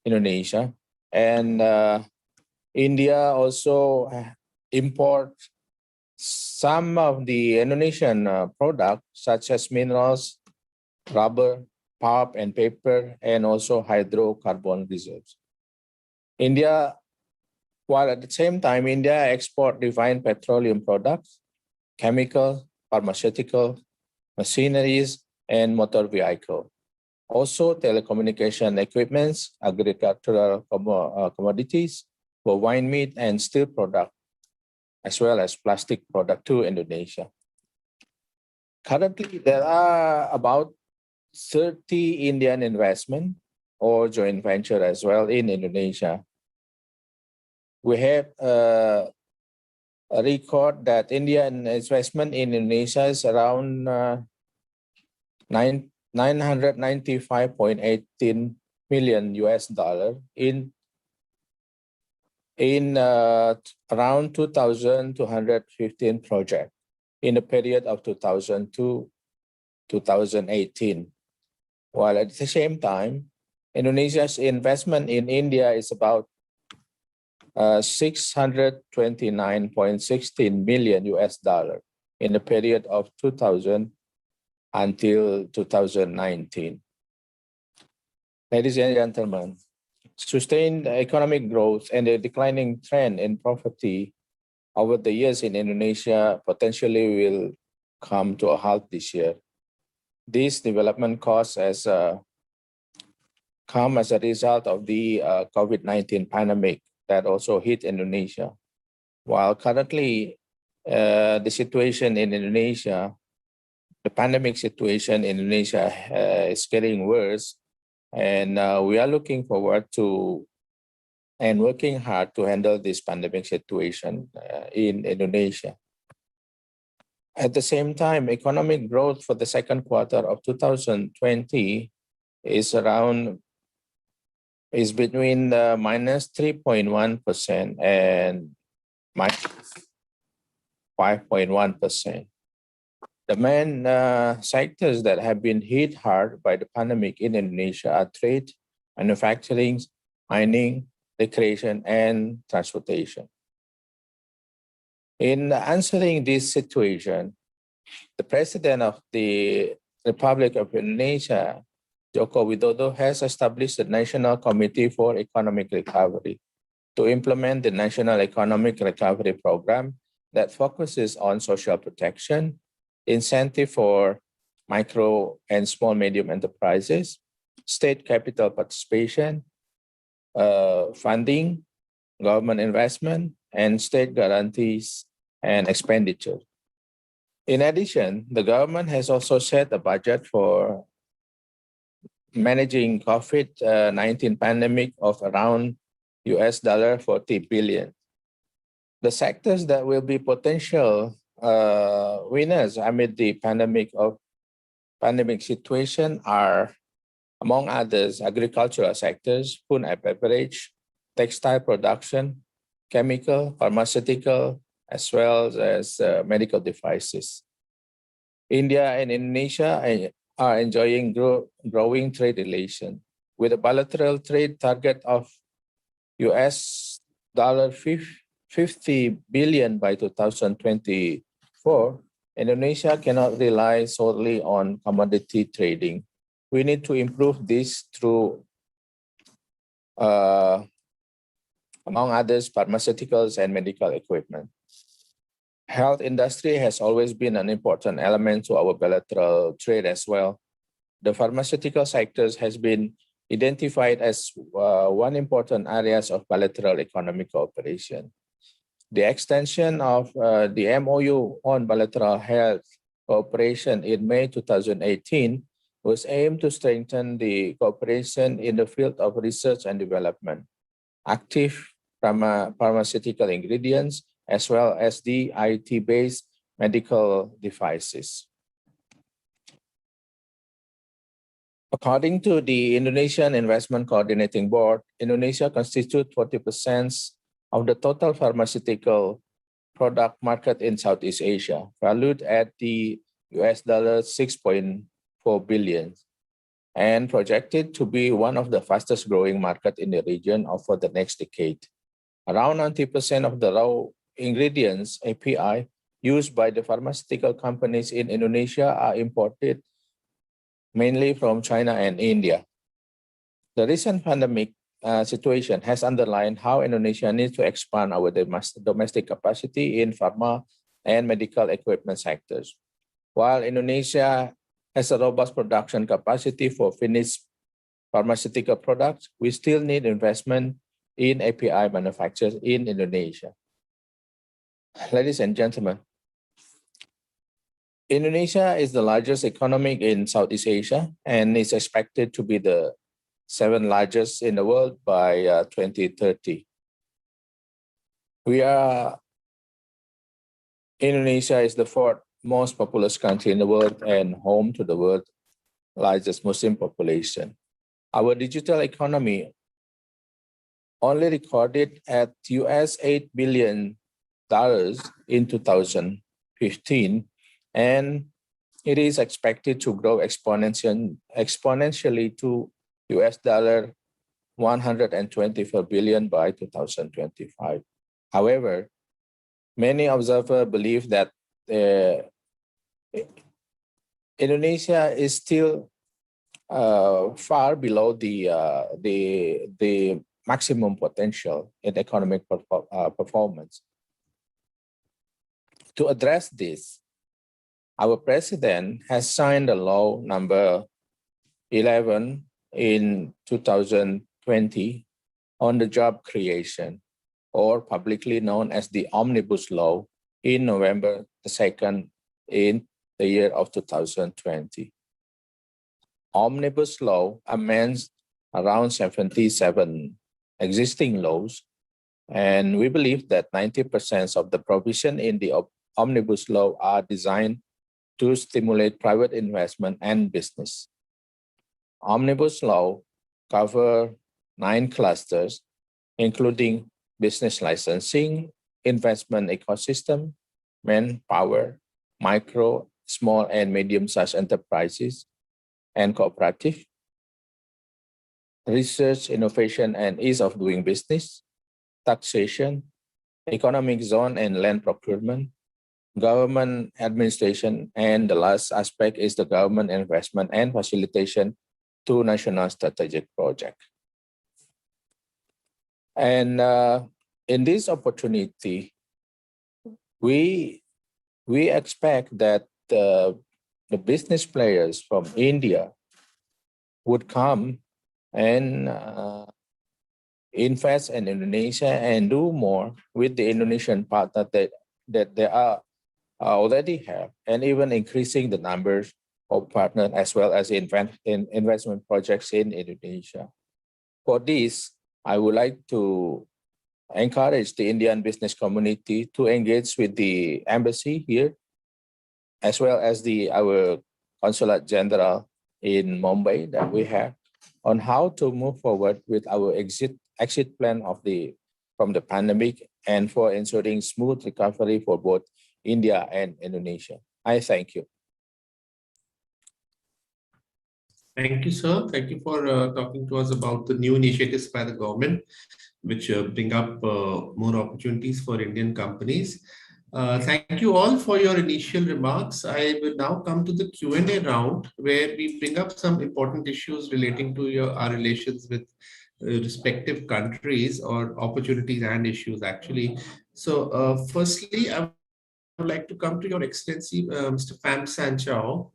Indonesia. And India also imports some of the Indonesian products, such as minerals, rubber, pulp and paper, and also hydrocarbon reserves. While at the same time, India exports refined petroleum products, chemical, pharmaceutical, machineries, and motor vehicle. Also, telecommunication equipments, agricultural commodities, bovine meat, and steel product, as well as plastic product to Indonesia. Currently, there are about 30 Indian investment or joint venture as well in Indonesia. We have a record that Indian investment in Indonesia is around 995.18 million US dollar in around 2,215 projects in the period of 2000 to 2018. While at the same time, Indonesia's investment in India is about 629.16 million US dollar in the period of 2000 until 2019. Ladies and gentlemen, sustained economic growth and a declining trend in poverty over the years in Indonesia potentially will come to a halt this year. These development costs has come as a result of the COVID-19 pandemic that also hit Indonesia. While currently the situation in Indonesia, the pandemic situation in Indonesia is getting worse, and we are looking forward to and working hard to handle this pandemic situation in Indonesia. At the same time, economic growth for the second quarter of 2020 is between minus 3.1% and minus 5.1%. The main sectors that have been hit hard by the pandemic in Indonesia are trade, manufacturing, mining, recreation, and transportation. In answering this situation, The president of the Republic of Indonesia, Joko Widodo, has established the National Committee for Economic Recovery to implement the National Economic Recovery Program that focuses on social protection, incentive for micro and small medium enterprises, state capital participation, funding, government investment, and state guarantees and expenditure. In addition, the government has also set a budget for managing COVID-19 pandemic of around $40 billion. The sectors that will be potential winners amid the pandemic situation are, among others, agricultural sectors, food and beverage, textile production, chemical, pharmaceutical, as well as medical devices. India and Indonesia are enjoying growing trade relations with a bilateral trade target of $50 billion by 2024. Indonesia cannot rely solely on commodity trading. We need to improve this through, among others, pharmaceuticals and medical equipment. Health industry has always been an important element to our bilateral trade as well. The pharmaceutical sectors has been identified as one important areas of bilateral economic cooperation. The extension of the MOU on bilateral health cooperation in May 2018 was aimed to strengthen the cooperation in the field of research and development, active pharmaceutical ingredients, as well as the IT-based medical devices. According to the Indonesian Investment Coordinating Board, Indonesia constitutes 40% of the total pharmaceutical product market in Southeast Asia, valued at the $6.4 billion, and projected to be one of the fastest growing market in the region for the next decade. Around 90% of the raw ingredients, API, used by the pharmaceutical companies in Indonesia are imported mainly from China and India. The recent pandemic situation has underlined how Indonesia needs to expand our domestic capacity in pharma and medical equipment sectors. While Indonesia has a robust production capacity for finished pharmaceutical products, we still need investment in API manufacturers in Indonesia. Ladies and gentlemen, Indonesia is the largest economy in Southeast Asia and is expected to be the 7th largest in the world by 2030. Indonesia is the 4th most populous country in the world and home to the world's largest Muslim population. Our digital economy only recorded at $8 billion in 2015, and it is expected to grow exponentially to $124 billion by 2025. However, many observers believe that Indonesia is still far below the maximum potential in economic performance. To address this, our president has signed a law number 11 in 2020 on the job creation, or publicly known as the Omnibus Law, in November 2nd in the year of 2020. Omnibus Law amends around 77 existing laws, and we believe that 90% of the provision in the Omnibus Law are designed to stimulate private investment and business. Omnibus Law cover 9 clusters, including business licensing, investment ecosystem, manpower, micro, small, and medium-sized enterprises, and cooperative, research, innovation, and ease of doing business, taxation, economic zone and land procurement, government administration, and the last aspect is the government investment and facilitation to national strategic project. And in this opportunity, we expect that the business players from India would come and invest in Indonesia and do more with the Indonesian partner that they are already have, and even increasing the numbers of partners as well as investment projects in Indonesia. For this, I would like to encourage the Indian business community to engage with the embassy here, as well as our consulate general in Mumbai that we have, on how to move forward with our exit plan from the pandemic and for ensuring smooth recovery for both India and Indonesia. I thank you. Thank you, sir. Thank you for talking to us about the new initiatives by the government, which bring up more opportunities for Indian companies. Thank you all for your initial remarks. I will now come to the Q&A round, where we bring up some important issues relating to our relations with respective countries, or opportunities and issues, actually. So firstly, I would like to come to Your Excellency, Mr. Pham Sanh Chau.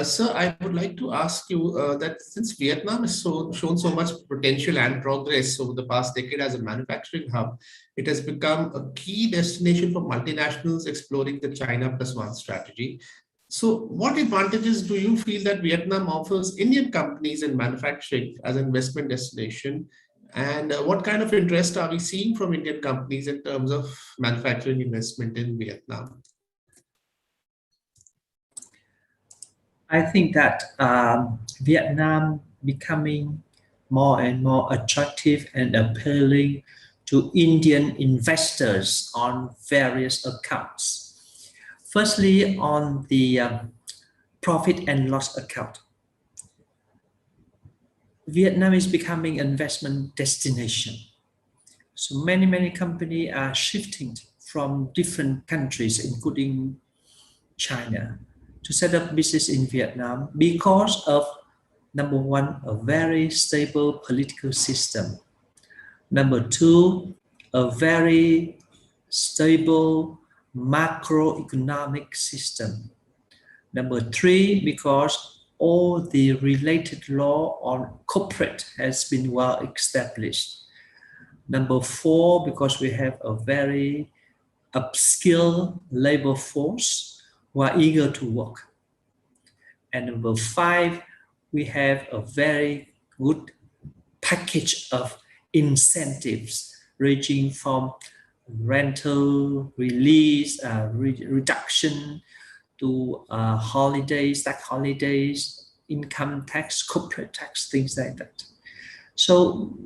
Sir, I would like to ask you that since Vietnam has shown so much potential and progress over the past decade as a manufacturing hub, it has become a key destination for multinationals exploring the China Plus One strategy. So what advantages do you feel that Vietnam offers Indian companies in manufacturing as an investment destination? And what kind of interest are we seeing from Indian companies in terms of manufacturing investment in Vietnam? I think that Vietnam becoming more and more attractive and appealing to Indian investors on various accounts. Firstly, on the profit and loss account. Vietnam is becoming an investment destination. So many companies are shifting from different countries, including China, to set up business in Vietnam because of, number one, a very stable political system. Number two, a very stable macroeconomic system. Number three, because all the related law on corporate has been well established. Number four, because we have a very upskilled labor force who are eager to work. And number five, we have a very good package of incentives ranging from rental release, reduction to holidays, tax holidays, income tax, corporate tax, things like that. So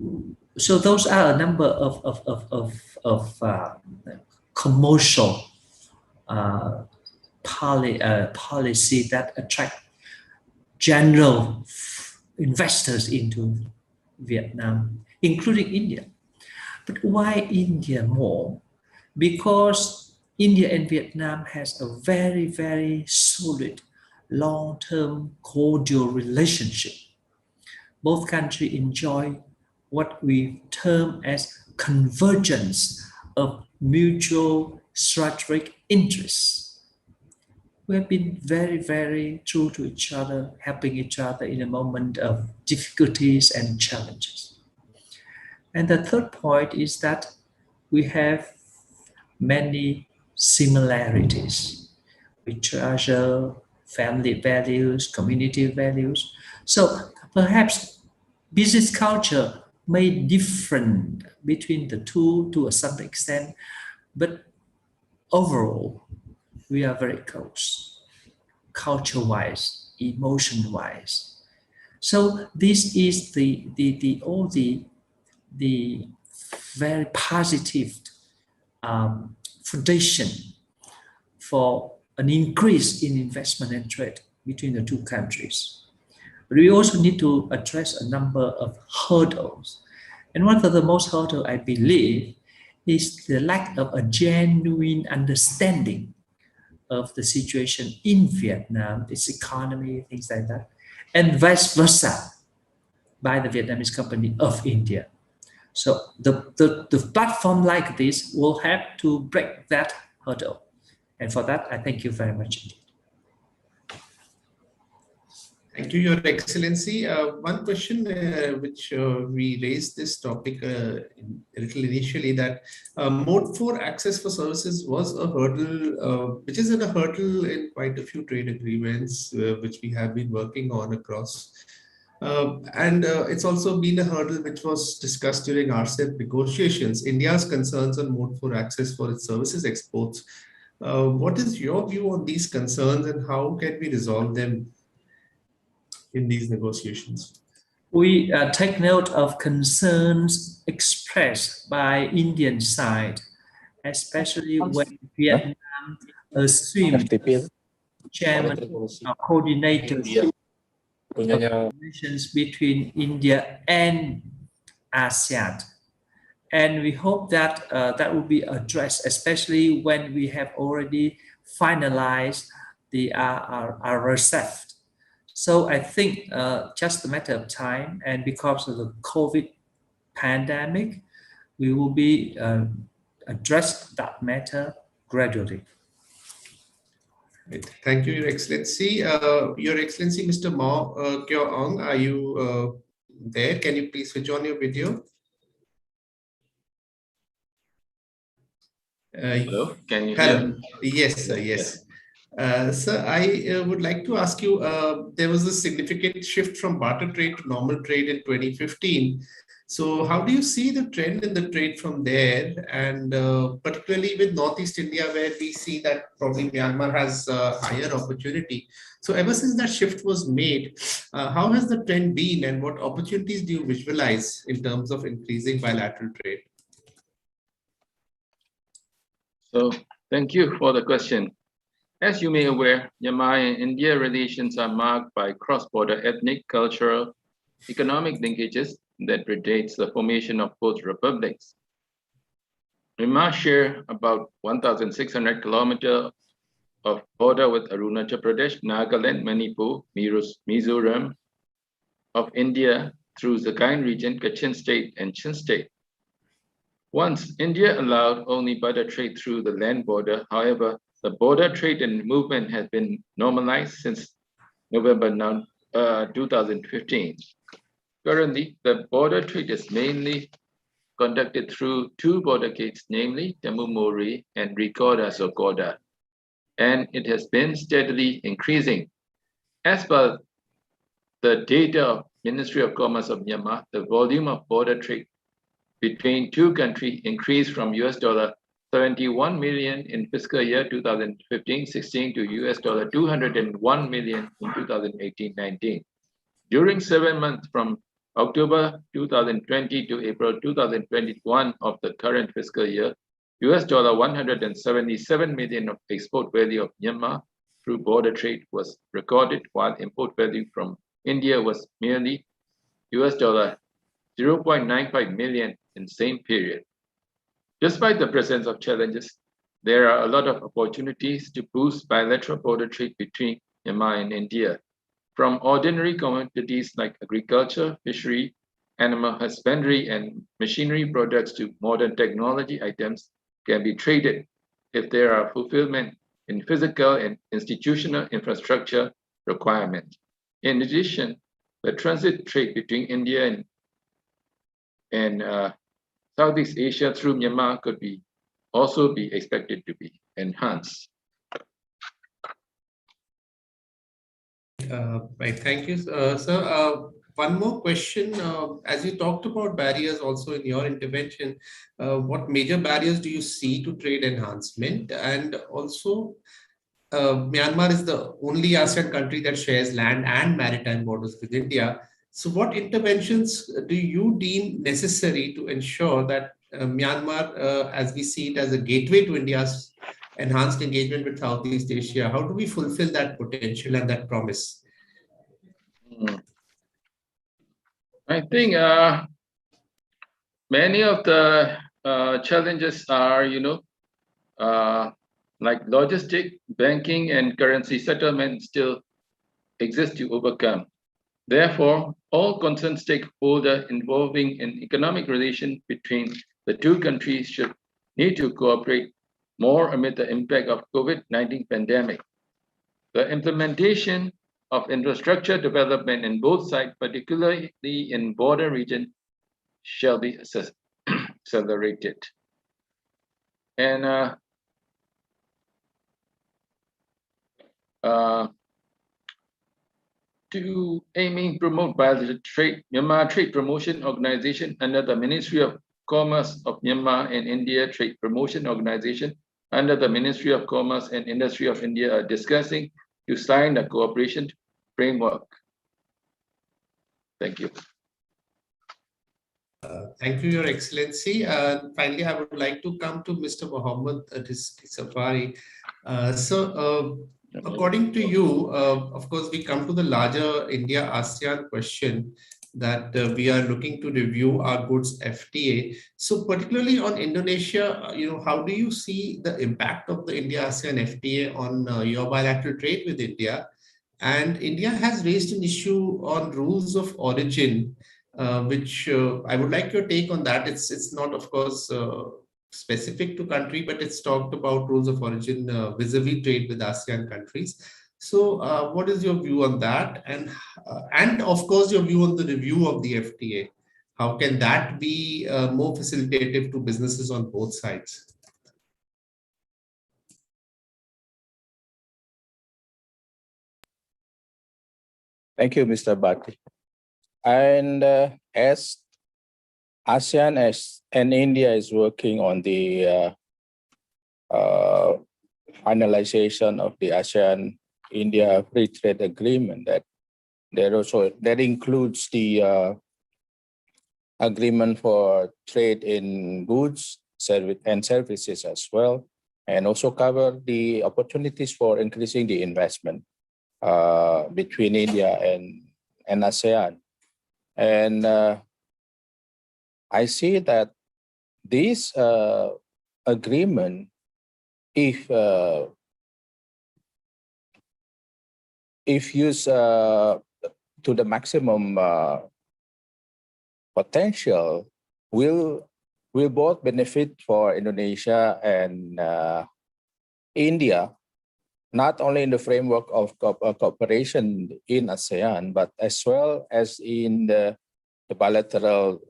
those are a number of commercial policy that attract general investors into Vietnam, including India. But why India more? Because India and Vietnam has a very solid long-term cordial relationship. Both countries enjoy what we term as convergence of mutual strategic interests. We have been very true to each other, helping each other in a moment of difficulties and challenges. And the third point is that we have many similarities. We treasure family values, community values. So perhaps business culture may different between the two to a certain extent, but overall, we are very close, culture-wise, emotion-wise. So this is the very positive foundation for an increase in investment and trade between the two countries. But we also need to address a number of hurdles. And one of the most hurdles, I believe, is the lack of a genuine understanding of the situation in Vietnam, its economy, things like that, and vice versa by the Vietnamese company of India. So the platform like this will have to break that hurdle. And for that, I thank you very much indeed. Thank you, Your Excellency. One question which we raised this topic a little initially, that mode 4 access for services was a hurdle, which is a hurdle in quite a few trade agreements, which we have been working on across. And it's also been a hurdle which was discussed during RCEP negotiations. India's concerns on mode 4 access for its services exports. What is your view on these concerns and how can we resolve them in these negotiations? We take note of concerns expressed by Indian side, especially when Vietnam assumed chairman or coordinator relations between India and ASEAN. And we hope that that will be addressed, especially when we have already finalized the RCEP. So I think just a matter of time, and because of the COVID pandemic, we will be address that matter gradually. Thank you, Your Excellency. Your Excellency, Mr. Kyaw, are you there? Can you please switch on your video? Hello, can you hear me? Yes, sir, yes. Sir, I would like to ask you, there was a significant shift from barter trade to normal trade in 2015. So how do you see the trend in the trade from there? And particularly with Northeast India, where we see that probably Myanmar has a higher opportunity. So ever since that shift was made, how has the trend been and what opportunities do you visualize in terms of increasing bilateral trade? So thank you for the question. As you may be aware, Myanmar and India relations are marked by cross-border ethnic, cultural, economic linkages that predates the formation of both republics. Myanmar share about 1,600 kilometers of border with Arunachal Pradesh, Nagaland, Manipur, Mizoram of India through Sagaing region, Kachin state, and Chin state. Once, India allowed only barter trade through the land border. However, the border trade and movement has been normalized since November 2015. Currently, the border trade is mainly conducted through two border gates, namely Tamumori and Rikoda Sokoda, and it has been steadily increasing. As per the data of Ministry of Commerce of Myanmar, the volume of border trade between two countries increased from $71 million in fiscal year 2015-16 to $201 million in 2018-19. During 7 months from October 2020 to April 2021 of the current fiscal year, $177 million of export value of Myanmar through border trade was recorded, while import value from India was merely $0.95 million in the same period. Despite the presence of challenges, there are a lot of opportunities to boost bilateral border trade between Myanmar and India. From ordinary commodities like agriculture, fishery, animal husbandry, and machinery products to modern technology items can be traded if there are fulfillment in physical and institutional infrastructure requirements. In addition, the transit trade between India and Southeast Asia through Myanmar could also be expected to be enhanced. Right, thank you, sir. One more question. As you talked about barriers also in your intervention, what major barriers do you see to trade enhancement? And also, Myanmar is the only ASEAN country that shares land and maritime borders with India. So what interventions do you deem necessary to ensure that Myanmar, as we see it as a gateway to India's enhanced engagement with Southeast Asia, how do we fulfill that potential and that promise? I think many of the challenges are, like logistic, banking, and currency settlement still exist to overcome. Therefore, all concerned stakeholders involving in economic relation between the two countries should need to cooperate more amid the impact of COVID-19 pandemic. The implementation of infrastructure development in both sides, particularly in border region, shall be accelerated. And to aiming promote bilateral trade, Myanmar Trade Promotion Organization under the Ministry of Commerce of Myanmar and India Trade Promotion Organization under the Ministry of Commerce and Industry of India are discussing to sign a cooperation framework. Thank you. Thank you, Your Excellency. Finally, I would like to come to Mr. Mochammad Safary. According to you, of course, we come to the larger India-ASEAN question that we are looking to review our goods FTA. So particularly on Indonesia, how do you see the impact of the India-ASEAN FTA on your bilateral trade with India? And India has raised an issue on rules of origin, which I would like your take on that. It's not, of course, specific to country, but it's talked about rules of origin vis-a-vis trade with ASEAN countries. So what is your view on that? And of course, your view on the review of the FTA. How can that be more facilitative to businesses on both sides? Thank you, Mr. Bhatti. And as ASEAN and India is working on the finalization of the ASEAN-India Free Trade Agreement, that includes the agreement for trade in goods, and services as well, and also cover the opportunities for increasing the investment between India and ASEAN. And I see that this agreement, if used to the maximum potential, will both benefit for Indonesia and India, not only in the framework of cooperation in ASEAN, but as well as in the bilateral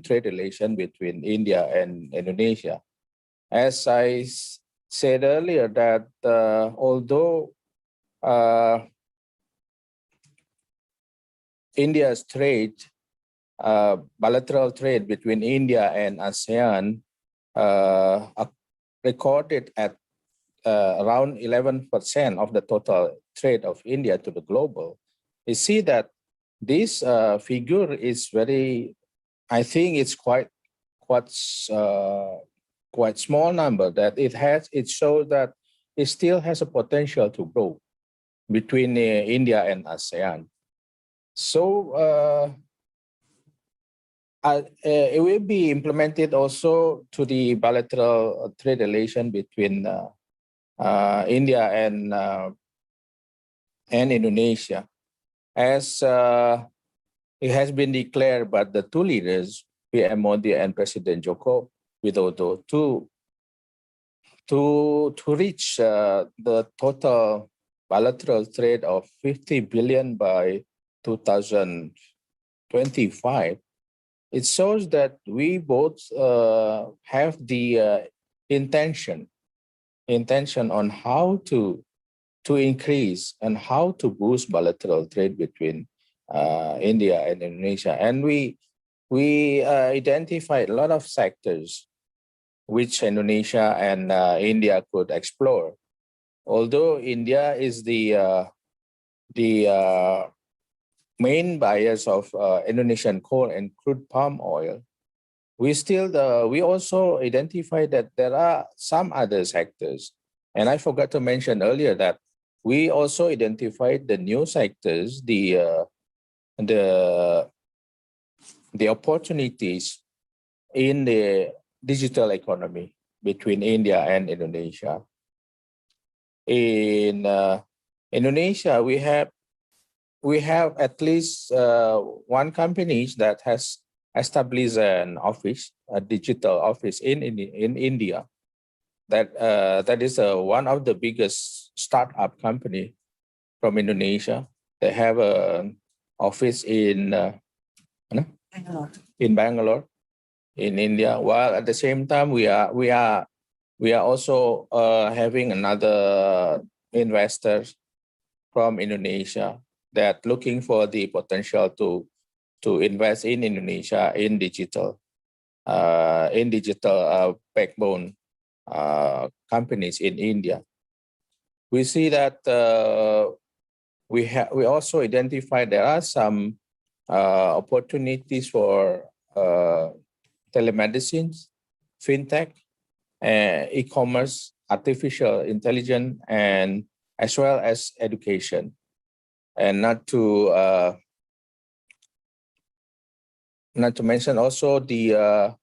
trade relation between India and Indonesia. As I said earlier, that although India's bilateral trade between India and ASEAN recorded at around 11% of the total trade of India to the global, you see that this figure is very, I think it's quite small number, that it shows that it still has a potential to grow between India and ASEAN. So it will be implemented also to the bilateral trade relation between India and Indonesia, as it has been declared by the two leaders, PM Modi and President Joko Widodo, to reach the total bilateral trade of 50 billion by 2025. It shows that we both have the intention on how to increase and how to boost bilateral trade between India and Indonesia. And we identified a lot of sectors which Indonesia and India could explore. Although India is the main buyers of Indonesian coal and crude palm oil, we also identified that there are some other sectors. And I forgot to mention earlier that we also identified the new sectors, the opportunities in the digital economy between India and Indonesia. in Indonesia, we have at least one company that has established an office, a digital office in India. That is one of the biggest startup company from Indonesia. They have an office in Bangalore, in India. While at the same time, we are also having another investors from Indonesia that looking for the potential to invest in Indonesia in digital backbone companies in India. We see that we also identify there are some opportunities for telemedicine, fintech, e-commerce, artificial intelligence, and as well as education, and not to mention also the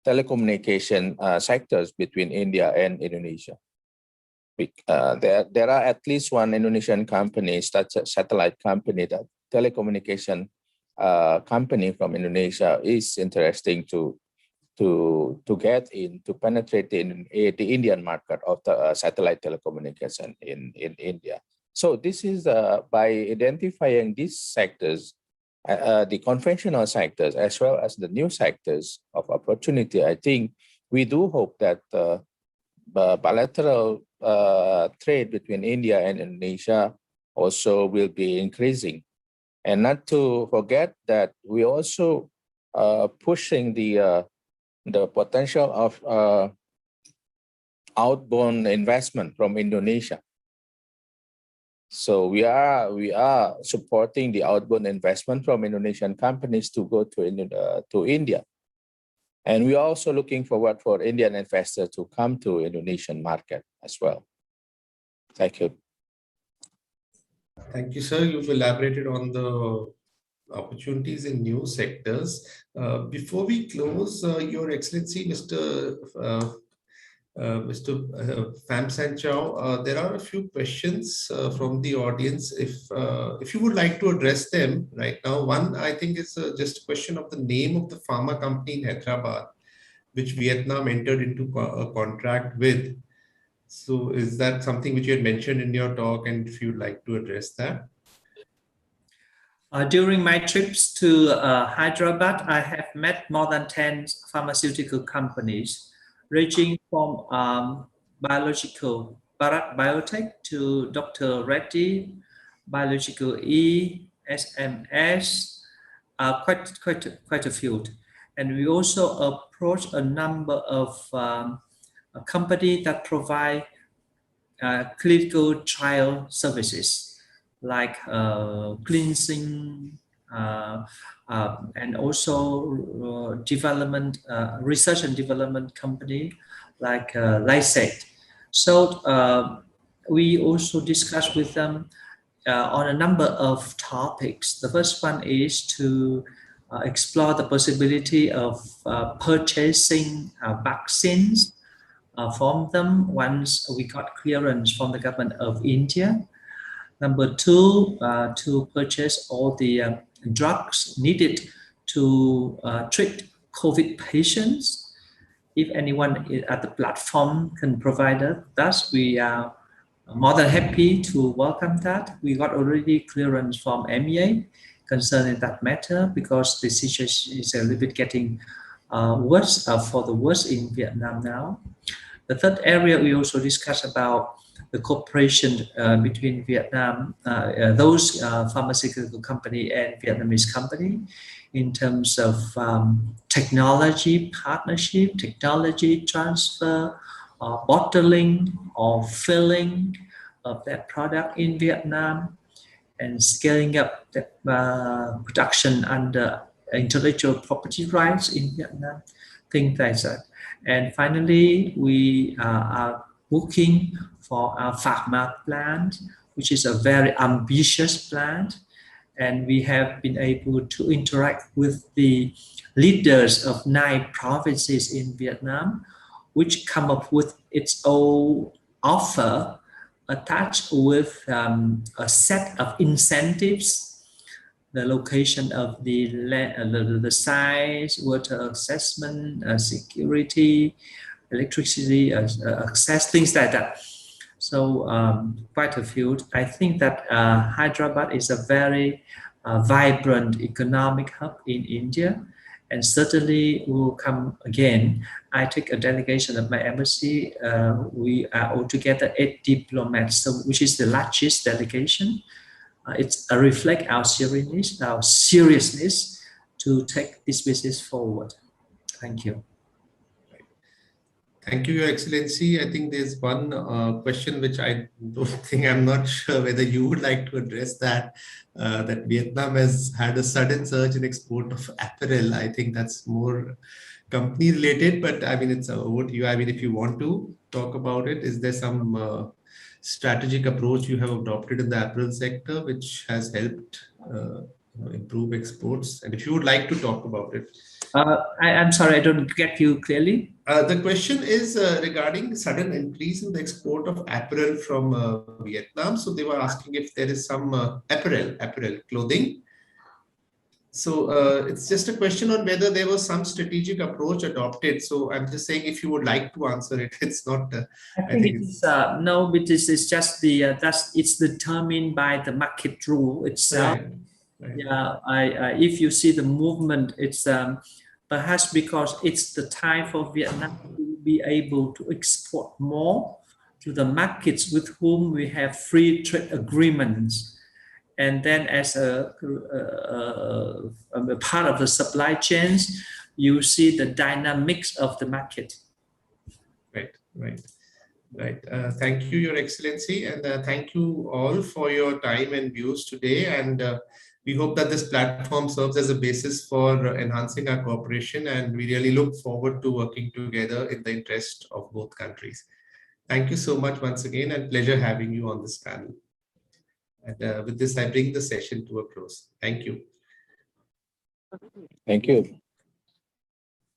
telecommunication sectors between India and Indonesia. There are at least one Indonesian company, such a satellite company, that telecommunication company from Indonesia is interesting to get in, to penetrate the Indian market of the satellite telecommunication in India. So this is by identifying these sectors, the conventional sectors as well as the new sectors of opportunity. I think we do hope that bilateral trade between India and Indonesia also will be increasing. And not to forget that we also pushing the potential of outbound investment from Indonesia. So we are supporting the outbound investment from Indonesian companies to go to India. And we are also looking forward for Indian investors to come to Indonesian market as well. Thank you. Thank you, sir. You've elaborated on the opportunities in new sectors. Before we close, Your Excellency, Mr. Pham Sanh Chau, there are a few questions from the audience. If you would like to address them right now, one I think is just a question of the name of the pharma company in Hyderabad, which Vietnam entered into a contract with. So is that something which you had mentioned in your talk, and if you'd like to address that? During my trips to Hyderabad, I have met more than 10 pharmaceutical companies, ranging from biological, Virat Biotech, to Dr. Reddy, Biological E, SMS, quite a few. And we also approach a number of companies that provide clinical trial services, like cleansing, and also development, research and development company like Lysate. So we also discuss with them on a number of topics. The first one is to explore the possibility of purchasing vaccines from them once we got clearance from the government of India. Number two, to purchase all the drugs needed to treat COVID patients. If anyone at the platform can provide us, we are more than happy to welcome that. We got already clearance from MEA concerning that matter, because the situation is a little bit getting worse for the worse in Vietnam now. The third area we also discussed about the cooperation between Vietnam, those pharmaceutical company and Vietnamese company, in terms of technology partnership, technology transfer, bottling or filling of that product in Vietnam, and scaling up the production under intellectual property rights in Vietnam, things like that. And finally, we are working for our pharma plant, which is a very ambitious plant. And we have been able to interact with the leaders of 9 provinces in Vietnam, which come up with its own offer attached with a set of incentives, the location of the land, the size, water assessment, security, electricity, access, things like that. So quite a few. I think that Hyderabad is a very vibrant economic hub in India, and certainly will come again. I take a delegation of my embassy. We are altogether 8 diplomats, so which is the largest delegation. It's a reflect our seriousness to take this business forward. Thank you. Thank you, Your Excellency. I think there's one question which I don't think, I'm not sure whether you would like to address that, that Vietnam has had a sudden surge in export of apparel. I think that's more company related, but I mean, it's over to you. I mean, if you want to talk about it, is there some strategic approach you have adopted in the apparel sector, which has helped improve exports? And if you would like to talk about it. I'm sorry, I don't get you clearly. The question is regarding sudden increase in the export of apparel from Vietnam. So they were asking if there is some apparel, clothing. So it's just a question on whether there was some strategic approach adopted. So I'm just saying, if you would like to answer it, it's not. I think it's no, but this is just the it's determined by the market rule itself. Right. Yeah, if you see the movement, it's perhaps because it's the time for Vietnam to be able to export more to the markets with whom we have free trade agreements. And then as a part of the supply chains, you see the dynamics of the market. Right. Thank you, Your Excellency, and thank you all for your time and views today. And we hope that this platform serves as a basis for enhancing our cooperation, and we really look forward to working together in the interest of both countries. Thank you so much once again, and pleasure having you on this panel. And with this, I bring the session to a close. Thank you. Thank you.